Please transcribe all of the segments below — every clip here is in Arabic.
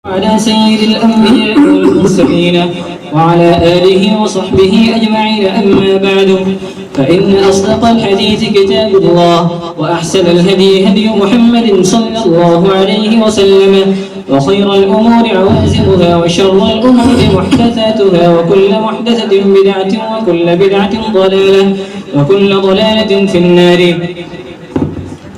على سيد الأنبياء والمرسلين وعلى آله وصحبه أجمعين. أما بعد، فإن أصدق الحديث كتاب الله، وأحسن الهدي هدي محمد صلى الله عليه وسلم، وخير الأمور عوازمها، وشر الأمور محدثاتها، وكل محدثة بدعة، وكل بدعة ضلالة، وكل ضلالة في النار.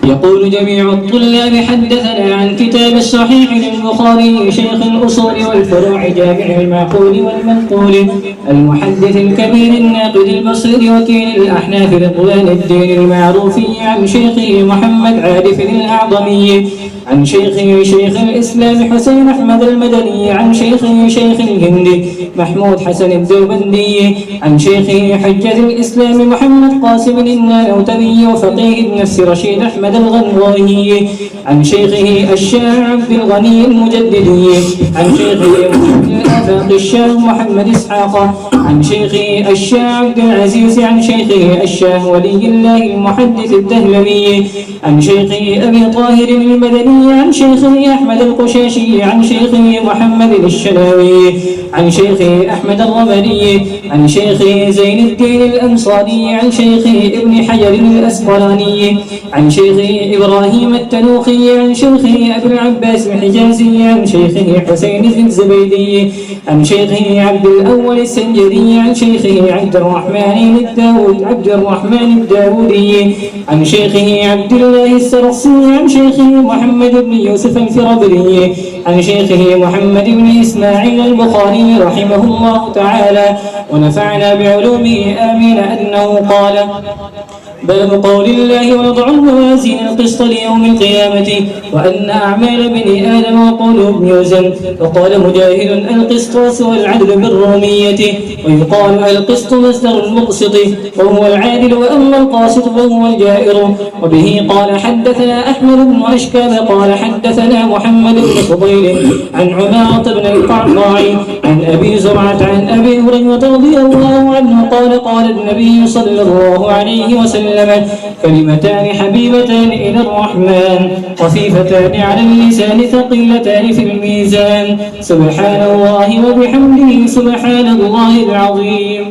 يقول جميع الطلاب: حدثنا عن كتاب الصحيح للبخاري شيخ الأصول والفروع جامع المعقول والمنقول، المحدث الكبير الناقد البصير وكيل الأحناف رضوان الدين المعروفي، عن شيخه محمد عارف الأعظمي، عن شيخه شيخ الإسلام حسين أحمد المدني، عن شيخه شيخ الهند محمود حسن الدوبندي، عن شيخه حجة الإسلام محمد قاسم النانوتبي وفقيه النفس رشيد أحمد الغنواني، عن شيخه الشاعر عبد الغني المجددي، عن شيخه محمد الآفاق الشاه محمد إسحاق، عن شيخه الشاه عبد العزيز، عن شيخه الشاه ولي الله المحدث الدهلوي، عن شيخه أبي طاهر المدني، عن شيخه أحمد القشاشي، عن شيخه محمد الشلاوي، عن شيخه أحمد الرملي، عن شيخه زين الدين الأنصاري، عن شيخه ابن حجر الأسقلاني، عن شيخه إبراهيم التنوخي، عن شيخه أبي العباس الحجازي، عن شيخه حسين الزبيدي، عن شيخه عبد الأول السنجري، عن شيخه عبد الرحمن الداودي، عن شيخه عبد الله السرخسي، عن شيخه محمد بن يوسف الفربري، عن شيخه محمد بن إسماعيل البخاري رحمه الله تعالى ونفعنا بعلومه آمين. أنه قال: باب قول الله: ونضع الموازين القسط ليوم القيامة وأن أعمال بني آدم وقلوب يوزن. وقال مجاهد: القسطاس والعدل بالرومية، ويقال القسط مصدر المقسط وهو العادل، وأما القاسط فهو الجائر. وبه قال حدثنا أحمد بن أشكاب قال حدثنا محمد بن فضيل عن عمارة بن القعقاع عن أبي زرعة عن أبي هريرة رضي الله عنه قال: قال النبي صلى الله عليه وسلم: كلمتان حبيبتان إلى الرحمن خفيفتان على اللسان ثقيلتان في الميزان، سبحان الله وبحمده سبحان الله العظيم.